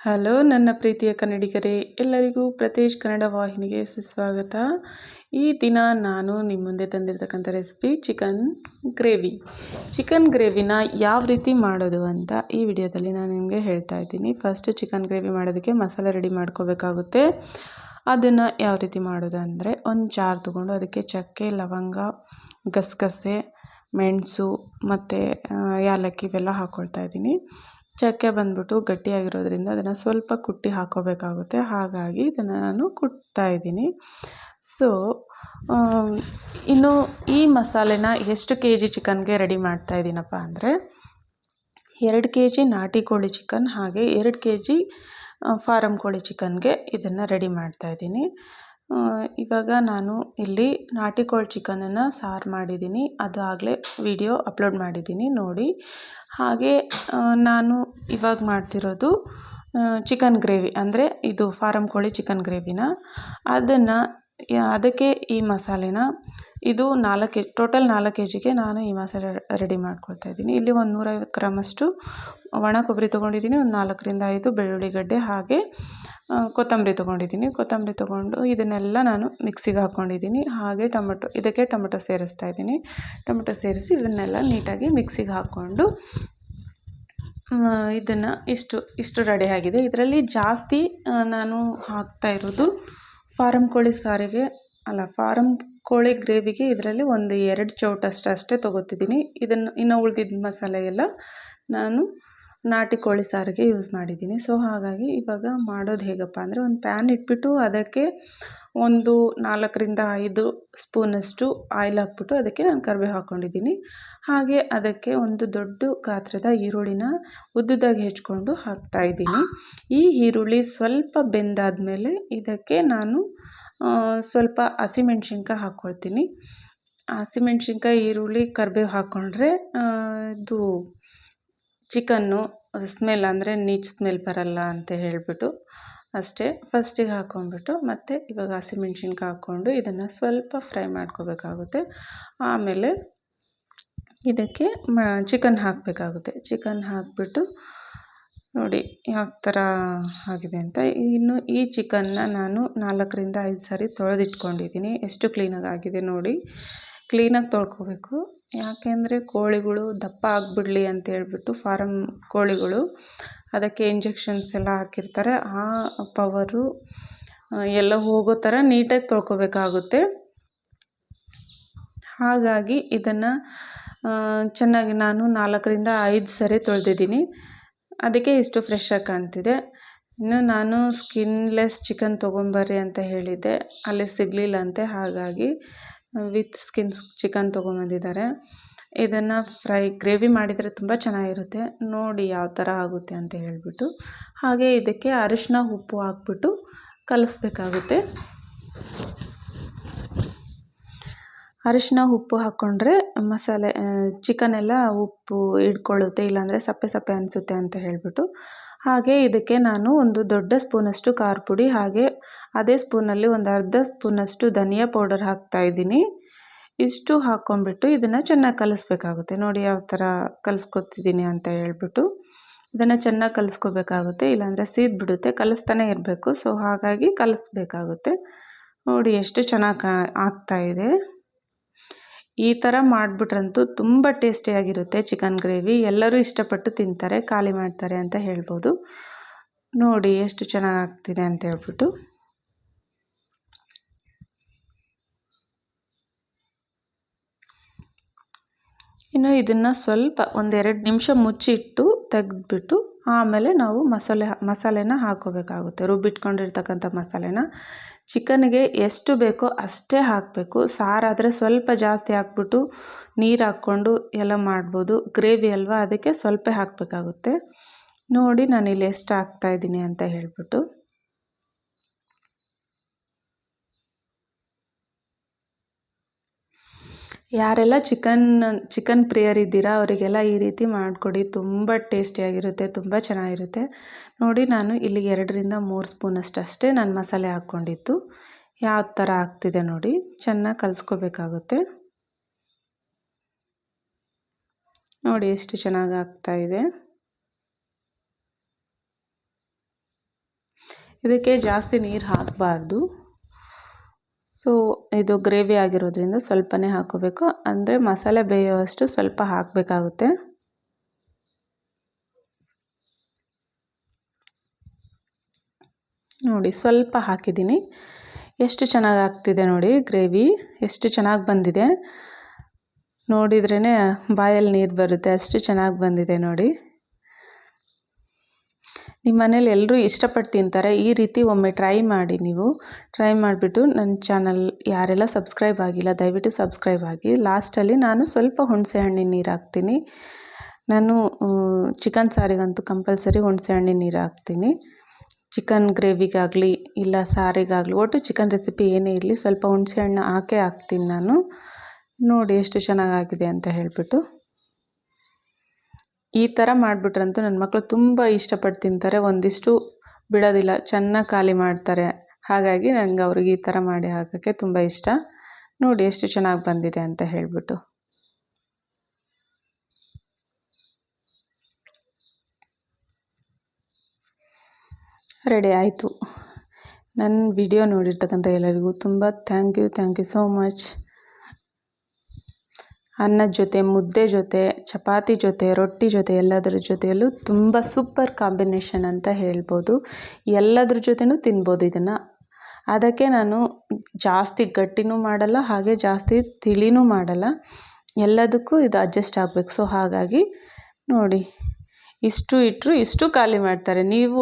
Hello ನನ್ನ ಪ್ರೀತಿಯ ಕನ್ನಡಿಗರೇ, ಎಲ್ಲರಿಗೂ ಪ್ರತೇಶ್ ಕನ್ನಡ ವಾಹಿನಿಗೆ ಸುಸ್ವಾಗತ. ಈ ದಿನ ನಾನು ನಿಮ್ಮ ಮುಂದೆ ತಂದಿರತಕ್ಕಂಥ ರೆಸಿಪಿ ಚಿಕನ್ ಗ್ರೇವಿನ ಯಾವ ರೀತಿ ಮಾಡೋದು ಅಂತ ಈ ವಿಡಿಯೋದಲ್ಲಿ ನಾನು ನಿಮಗೆ ಹೇಳ್ತಾ ಇದ್ದೀನಿ. ಫಸ್ಟ್ ಚಿಕನ್ ಗ್ರೇವಿ ಮಾಡೋದಕ್ಕೆ ಮಸಾಲೆ ರೆಡಿ ಮಾಡ್ಕೋಬೇಕಾಗುತ್ತೆ. ಅದನ್ನು ಯಾವ ರೀತಿ ಮಾಡೋದು ಅಂದರೆ, ಒಂದು ಜಾರ್ ತೊಗೊಂಡು ಅದಕ್ಕೆ ಚಕ್ಕೆ, ಲವಂಗ, ಗಸಗಸೆ, ಮೆಣಸು ಮತ್ತು ಯಾಲಕ್ಕಿ ಇವೆಲ್ಲ ಹಾಕ್ಕೊಳ್ತಾ ಇದ್ದೀನಿ. ಚಕ್ಕೆ ಬಂದ್ಬಿಟ್ಟು ಗಟ್ಟಿಯಾಗಿರೋದ್ರಿಂದ ಅದನ್ನು ಸ್ವಲ್ಪ ಕುಟ್ಟಿ ಹಾಕೋಬೇಕಾಗುತ್ತೆ, ಹಾಗಾಗಿ ಇದನ್ನು ನಾನು ಕುಟ್ತಾ ಇದ್ದೀನಿ. ಸೊ ಇನ್ನು ಈ ಮಸಾಲೆನ ಎಷ್ಟು kg ಚಿಕನ್ಗೆ ರೆಡಿ ಮಾಡ್ತಾ ಇದ್ದೀನಪ್ಪ ಅಂದರೆ, 2 kg ನಾಟಿ ಕೋಳಿ ಚಿಕನ್ ಹಾಗೆ 2 kg ಫಾರಮ್ ಕೋಳಿ ಚಿಕನ್ಗೆ ಇದನ್ನು ರೆಡಿ ಮಾಡ್ತಾ ಇದ್ದೀನಿ. ಇವಾಗ ನಾನು ಇಲ್ಲಿ ನಾಟಿ ಕೋಳಿ ಚಿಕನನ್ನು ಸಾರು ಮಾಡಿದ್ದೀನಿ, ಅದು ಆಗಲೇ ವಿಡಿಯೋ ಅಪ್ಲೋಡ್ ಮಾಡಿದ್ದೀನಿ ನೋಡಿ. ಹಾಗೆ ನಾನು ಇವಾಗ ಮಾಡ್ತಿರೋದು ಚಿಕನ್ ಗ್ರೇವಿ, ಅಂದರೆ ಇದು ಫಾರಮ್ ಕೋಳಿ ಚಿಕನ್ ಗ್ರೇವಿನ. ಅದಕ್ಕೆ ಈ ಮಸಾಲೆನ ಇದು ಟೋಟಲ್ 4 kgಗೆ ನಾನು ಈ ಮಸಾಲೆ ರೆಡಿ ಮಾಡ್ಕೊಳ್ತಾ ಇದ್ದೀನಿ. ಇಲ್ಲಿ ಒಂದು 150 ಗ್ರಾಮಷ್ಟು ಒಣ ಕೊಬ್ಬರಿ ತೊಗೊಂಡಿದ್ದೀನಿ, ಒಂದು 4ರಿಂದ 5 ಬೆಳ್ಳುಳ್ಳಿ ಗಡ್ಡೆ, ಹಾಗೆ ಕೊತ್ತಂಬರಿ ತೊಗೊಂಡು ಇದನ್ನೆಲ್ಲ ನಾನು ಮಿಕ್ಸಿಗೆ ಹಾಕ್ಕೊಂಡಿದ್ದೀನಿ. ಹಾಗೆ ಇದಕ್ಕೆ ಟೊಮೆಟೊ ಸೇರಿಸ್ತಾ ಇದ್ದೀನಿ. ಟೊಮೆಟೊ ಸೇರಿಸಿ ಇದನ್ನೆಲ್ಲ ನೀಟಾಗಿ ಮಿಕ್ಸಿಗೆ ಹಾಕ್ಕೊಂಡು ಇದನ್ನು ಇಷ್ಟು ರೆಡಿ ಆಗಿದೆ. ಇದರಲ್ಲಿ ಜಾಸ್ತಿ ನಾನು ಹಾಕ್ತಾ ಇರೋದು ಫಾರಮ್ ಕೋಳಿ ಗ್ರೇವಿಗೆ ಇದರಲ್ಲಿ ಒಂದು 2 ಚೌಟಷ್ಟು ಅಷ್ಟೇ ತೊಗೋತಿದ್ದೀನಿ. ಇನ್ನು ಉಳಿದಿದ್ದ ಮಸಾಲೆ ಎಲ್ಲ ನಾನು ನಾಟಿ ಕೋಳಿ ಸಾರಿಗೆ ಯೂಸ್ ಮಾಡಿದ್ದೀನಿ. ಸೊ ಹಾಗಾಗಿ ಇವಾಗ ಮಾಡೋದು ಹೇಗಪ್ಪ ಅಂದರೆ, ಒಂದು ಪ್ಯಾನ್ ಇಟ್ಬಿಟ್ಟು ಅದಕ್ಕೆ ಒಂದು 4ರಿಂದ 5 ಸ್ಪೂನಷ್ಟು ಆಯಿಲ್ ಹಾಕ್ಬಿಟ್ಟು ಅದಕ್ಕೆ ನಾನು ಕರಿಬೇವು ಹಾಕ್ಕೊಂಡಿದ್ದೀನಿ. ಹಾಗೆ ಅದಕ್ಕೆ ಒಂದು ದೊಡ್ಡ ಗಾತ್ರದ ಈರುಳ್ಳಿನ ಉದ್ದುದಾಗಿ ಹೆಚ್ಕೊಂಡು ಹಾಕ್ತಾಯಿದ್ದೀನಿ. ಈ ಈರುಳ್ಳಿ ಸ್ವಲ್ಪ ಬೆಂದಾದಮೇಲೆ ಇದಕ್ಕೆ ನಾನು ಸ್ವಲ್ಪ ಹಸಿಮೆಣ್ಸಿನ್ಕಾಯಿ ಹಾಕ್ಕೊಳ್ತೀನಿ. ಹಸಿಮೆಣ್ಸಿನ್ಕಾಯಿ, ಈರುಳ್ಳಿ, ಕರಿಬೇವು ಹಾಕ್ಕೊಂಡ್ರೆ ಇದು ಚಿಕನ್ನು ಸ್ಮೆಲ್, ಅಂದರೆ ನೀಚ್ ಸ್ಮೆಲ್ ಬರಲ್ಲ ಅಂತ ಹೇಳಿಬಿಟ್ಟು ಅಷ್ಟೇ. ಫಸ್ಟಿಗೆ ಹಾಕ್ಕೊಂಡ್ಬಿಟ್ಟು ಮತ್ತೆ ಇವಾಗ ಹಸಿಮೆಣ್ಸಿನ್ಕಾಯಿ ಹಾಕ್ಕೊಂಡು ಇದನ್ನು ಸ್ವಲ್ಪ ಫ್ರೈ ಮಾಡ್ಕೋಬೇಕಾಗುತ್ತೆ. ಆಮೇಲೆ ಇದಕ್ಕೆ ಚಿಕನ್ ಹಾಕಬೇಕಾಗುತ್ತೆ. ಚಿಕನ್ ಹಾಕಿಬಿಟ್ಟು ನೋಡಿ ಯಾವ ಥರ ಆಗಿದೆ ಅಂತ. ಇನ್ನು ಈ ಚಿಕನ್ನ ನಾನು 4ರಿಂದ 5 ಸಾರಿ ತೊಳೆದಿಟ್ಕೊಂಡಿದ್ದೀನಿ. ಎಷ್ಟು ಕ್ಲೀನಾಗಿ ಆಗಿದೆ ನೋಡಿ. ಕ್ಲೀನಾಗಿ ತೊಳ್ಕೊಬೇಕು, ಯಾಕೆಂದರೆ ಕೋಳಿಗಳು ದಪ್ಪ ಆಗಿಬಿಡಲಿ ಅಂತ ಹೇಳ್ಬಿಟ್ಟು ಫಾರಮ್ ಕೋಳಿಗಳು ಅದಕ್ಕೆ ಇಂಜೆಕ್ಷನ್ಸ್ ಎಲ್ಲ ಹಾಕಿರ್ತಾರೆ. ಆ ಪವರು ಎಲ್ಲ ಹೋಗೋ ಥರ ನೀಟಾಗಿ ತೊಳ್ಕೊಬೇಕಾಗುತ್ತೆ. ಹಾಗಾಗಿ ಇದನ್ನು ಚೆನ್ನಾಗಿ ನಾನು 4ರಿಂದ 5 ಸರಿ ತೊಳೆದಿದ್ದೀನಿ. ಅದಕ್ಕೆ ಇಷ್ಟು ಫ್ರೆಶ್ಶಾಗಿ ಕಾಣ್ತಿದೆ. ಇನ್ನು ನಾನು ಸ್ಕಿನ್ಲೆಸ್ ಚಿಕನ್ ತೊಗೊಂಬರ್ರಿ ಅಂತ ಹೇಳಿದ್ದೆ, ಅಲ್ಲಿ ಸಿಗಲಿಲ್ಲ ಅಂತೆ, ಹಾಗಾಗಿ ವಿತ್ ಸ್ಕಿನ್ ಚಿಕನ್ ತೊಗೊಂಬಂದಿದ್ದಾರೆ. ಇದನ್ನು ಗ್ರೇವಿ ಮಾಡಿದರೆ ತುಂಬ ಚೆನ್ನಾಗಿರುತ್ತೆ. ನೋಡಿ ಯಾವ ಥರ ಆಗುತ್ತೆ ಅಂತ ಹೇಳಿಬಿಟ್ಟು. ಹಾಗೆ ಇದಕ್ಕೆ ಅರಿಶಿನ, ಉಪ್ಪು ಹಾಕ್ಬಿಟ್ಟು ಕಲಿಸ್ಬೇಕಾಗುತ್ತೆ. ಅರಿಶಿನ, ಉಪ್ಪು ಹಾಕ್ಕೊಂಡ್ರೆ ಮಸಾಲೆ ಚಿಕನ್ ಎಲ್ಲ ಉಪ್ಪು ಹಿಡ್ಕೊಳ್ಳುತ್ತೆ, ಇಲ್ಲಾಂದರೆ ಸಪ್ಪೆ ಸಪ್ಪೆ ಅನಿಸುತ್ತೆ ಅಂತ ಹೇಳಿಬಿಟ್ಟು. ಹಾಗೆ ಇದಕ್ಕೆ ನಾನು ಒಂದು ದೊಡ್ಡ ಸ್ಪೂನಷ್ಟು ಖಾರ ಪುಡಿ, ಹಾಗೆ ಅದೇ ಸ್ಪೂನಲ್ಲಿ ಒಂದು ಅರ್ಧ ಸ್ಪೂನಷ್ಟು ಧನಿಯಾ ಪೌಡರ್ ಹಾಕ್ತಾಯಿದ್ದೀನಿ. ಇಷ್ಟು ಹಾಕ್ಕೊಂಬಿಟ್ಟು ಇದನ್ನು ಚೆನ್ನಾಗಿ ಕಲಿಸ್ಬೇಕಾಗುತ್ತೆ. ನೋಡಿ ಯಾವ ಥರ ಕಲಿಸ್ಕೊತಿದ್ದೀನಿ ಅಂತ ಹೇಳ್ಬಿಟ್ಟು. ಇದನ್ನು ಚೆನ್ನಾಗಿ ಕಲಿಸ್ಕೋಬೇಕಾಗುತ್ತೆ, ಇಲ್ಲಾಂದರೆ ಸೀದ್ಬಿಡುತ್ತೆ. ಕಲಿಸ್ತಾನೆ ಇರಬೇಕು. ಸೊ ಹಾಗಾಗಿ ಕಲಿಸ್ಬೇಕಾಗುತ್ತೆ. ನೋಡಿ ಎಷ್ಟು ಚೆನ್ನಾಗಿ ಆಗ್ತಾಯಿದೆ. ಈ ಥರ ಮಾಡಿಬಿಟ್ರಂತೂ ತುಂಬ ಟೇಸ್ಟಿಯಾಗಿರುತ್ತೆ ಚಿಕನ್ ಗ್ರೇವಿ. ಎಲ್ಲರೂ ಇಷ್ಟಪಟ್ಟು ತಿಂತಾರೆ, ಖಾಲಿ ಮಾಡ್ತಾರೆ ಅಂತ ಹೇಳ್ಬೋದು. ನೋಡಿ ಎಷ್ಟು ಚೆನ್ನಾಗಿ ಆಗ್ತಿದೆ ಅಂತ ಹೇಳ್ಬಿಟ್ಟು. ಇನ್ನು ಇದನ್ನು ಸ್ವಲ್ಪ 1-2 ನಿಮಿಷ ಮುಚ್ಚಿಟ್ಟು ತೆಗೆದ್ಬಿಟ್ಟು ಆಮೇಲೆ ನಾವು ಮಸಾಲೆನ ಹಾಕ್ಕೋಬೇಕಾಗುತ್ತೆ. ರುಬ್ಬಿಟ್ಕೊಂಡಿರ್ತಕ್ಕಂಥ ಮಸಾಲೆನ ಚಿಕನ್ಗೆ ಎಷ್ಟು ಬೇಕೋ ಅಷ್ಟೇ ಹಾಕಬೇಕು. ಸಾರಾದರೆ ಸ್ವಲ್ಪ ಜಾಸ್ತಿ ಹಾಕ್ಬಿಟ್ಟು ನೀರು ಹಾಕ್ಕೊಂಡು ಎಲ್ಲ ಮಾಡ್ಬೋದು. ಗ್ರೇವಿ ಅಲ್ವಾ, ಅದಕ್ಕೆ ಸ್ವಲ್ಪ ಹಾಕಬೇಕಾಗುತ್ತೆ. ನೋಡಿ ನಾನಿಲ್ಲಿ ಎಷ್ಟು ಹಾಕ್ತಾಯಿದ್ದೀನಿ ಅಂತ ಹೇಳ್ಬಿಟ್ಟು. ಯಾರೆಲ್ಲ ಚಿಕನ್ ಪ್ರಿಯರಿದ್ದೀರಾ ಅವರಿಗೆಲ್ಲ ಈ ರೀತಿ ಮಾಡಿಕೊಡಿ, ತುಂಬ ಟೇಸ್ಟಿಯಾಗಿರುತ್ತೆ, ತುಂಬ ಚೆನ್ನಾಗಿರುತ್ತೆ. ನೋಡಿ ನಾನು ಇಲ್ಲಿ 2ರಿಂದ 3 ಸ್ಪೂನಷ್ಟು ಅಷ್ಟೇ ನಾನು ಮಸಾಲೆ ಹಾಕ್ಕೊಂಡಿದ್ದು. ಯಾವ ಥರ ಆಗ್ತಿದೆ ನೋಡಿ, ಚೆನ್ನಾಗಿ ಕಲಿಸ್ಕೋಬೇಕಾಗುತ್ತೆ. ನೋಡಿ ಎಷ್ಟು ಚೆನ್ನಾಗಿ ಆಗ್ತಾಯಿದೆ. ಇದಕ್ಕೆ ಜಾಸ್ತಿ ನೀರು ಹಾಕಬಾರ್ದು. ಸೊ ಇದು ಗ್ರೇವಿ ಆಗಿರೋದ್ರಿಂದ ಸ್ವಲ್ಪನೇ ಹಾಕೋಬೇಕು, ಅಂದರೆ ಮಸಾಲೆ ಬೇಯುವಷ್ಟು ಸ್ವಲ್ಪ ಹಾಕಬೇಕಾಗುತ್ತೆ. ನೋಡಿ ಸ್ವಲ್ಪ ಹಾಕಿದ್ದೀನಿ. ಎಷ್ಟು ಚೆನ್ನಾಗಿ ಆಗ್ತಿದೆ ನೋಡಿ, ಗ್ರೇವಿ ಎಷ್ಟು ಚೆನ್ನಾಗಿ ಬಂದಿದೆ. ನೋಡಿದ್ರೇ ಬಾಯಲ್ಲಿ ನೀರು ಬರುತ್ತೆ, ಅಷ್ಟು ಚೆನ್ನಾಗಿ ಬಂದಿದೆ ನೋಡಿ. ನಿಮ್ಮ ಮನೇಲಿ ಎಲ್ಲರೂ ಇಷ್ಟಪಟ್ಟು ತಿಂತಾರೆ. ಈ ರೀತಿ ಒಮ್ಮೆ ಟ್ರೈ ಮಾಡಿ. ನೀವು ಟ್ರೈ ಮಾಡಿಬಿಟ್ಟು ನನ್ನ ಚಾನಲ್ ಯಾರೆಲ್ಲ ಸಬ್ಸ್ಕ್ರೈಬ್ ಆಗಿಲ್ಲ ದಯವಿಟ್ಟು ಸಬ್ಸ್ಕ್ರೈಬ್ ಆಗಿ. ಲಾಸ್ಟಲ್ಲಿ ನಾನು ಸ್ವಲ್ಪ ಹುಣಸೆ ಹಣ್ಣಿನ ನೀರು ಹಾಕ್ತೀನಿ. ನಾನು ಚಿಕನ್ ಸಾರಿಗಂತೂ ಕಂಪಲ್ಸರಿ ಹುಣಸೆ ಹಣ್ಣಿನ ನೀರು ಹಾಕ್ತೀನಿ. ಚಿಕನ್ ಗ್ರೇವಿಗಾಗಲಿ ಇಲ್ಲ ಸಾರಿಗಾಗಲಿ, ಒಟ್ಟು ಚಿಕನ್ ರೆಸಿಪಿ ಏನೇ ಇರಲಿ ಸ್ವಲ್ಪ ಹುಣಸೆ ಹಣ್ಣು ಹಾಕ್ತೀನಿ ನಾನು. ನೋಡಿ ಎಷ್ಟು ಚೆನ್ನಾಗಾಗಿದೆ ಅಂತ ಹೇಳಿಬಿಟ್ಟು. ಈ ಥರ ಮಾಡಿಬಿಟ್ರಂತೂ ನನ್ನ ಮಕ್ಕಳು ತುಂಬ ಇಷ್ಟಪಟ್ಟು ತಿಂತಾರೆ, ಒಂದಿಷ್ಟು ಬಿಡೋದಿಲ್ಲ, ಚೆನ್ನಾಗಿ ಖಾಲಿ ಮಾಡ್ತಾರೆ. ಹಾಗಾಗಿ ನನಗೆ ಅವ್ರಿಗೆ ಈ ಥರ ಮಾಡಿ ಹಾಕೋಕ್ಕೆ ತುಂಬ ಇಷ್ಟ. ನೋಡಿ ಎಷ್ಟು ಚೆನ್ನಾಗಿ ಬಂದಿದೆ ಅಂತ ಹೇಳಿಬಿಟ್ಟು. ರೆಡಿ ಆಯಿತು. ನನ್ನ ವಿಡಿಯೋ ನೋಡಿರ್ತಕ್ಕಂಥ ಎಲ್ಲರಿಗೂ ತುಂಬ ಥ್ಯಾಂಕ್ ಯು ಸೋ ಮಚ್. ಅನ್ನದ ಜೊತೆ, ಮುದ್ದೆ ಜೊತೆ, ಚಪಾತಿ ಜೊತೆ, ರೊಟ್ಟಿ ಜೊತೆ ಎಲ್ಲದರ ಜೊತೆಯಲ್ಲೂ ತುಂಬ ಸೂಪರ್ ಕಾಂಬಿನೇಷನ್ ಅಂತ ಹೇಳ್ಬೋದು. ಎಲ್ಲದ್ರ ಜೊತೆನೂ ತಿನ್ಬೋದು ಇದನ್ನು. ಅದಕ್ಕೆ ನಾನು ಜಾಸ್ತಿ ಗಟ್ಟಿನೂ ಮಾಡಲ್ಲ, ಹಾಗೆ ಜಾಸ್ತಿ ತಿಳಿನೂ ಮಾಡಲ್ಲ. ಎಲ್ಲದಕ್ಕೂ ಇದು ಅಡ್ಜಸ್ಟ್ ಆಗಬೇಕು. ಸೊ ಹಾಗಾಗಿ ನೋಡಿ, ಇಷ್ಟು ಇಟ್ಟರು ಇಷ್ಟು ಖಾಲಿ ಮಾಡ್ತಾರೆ. ನೀವು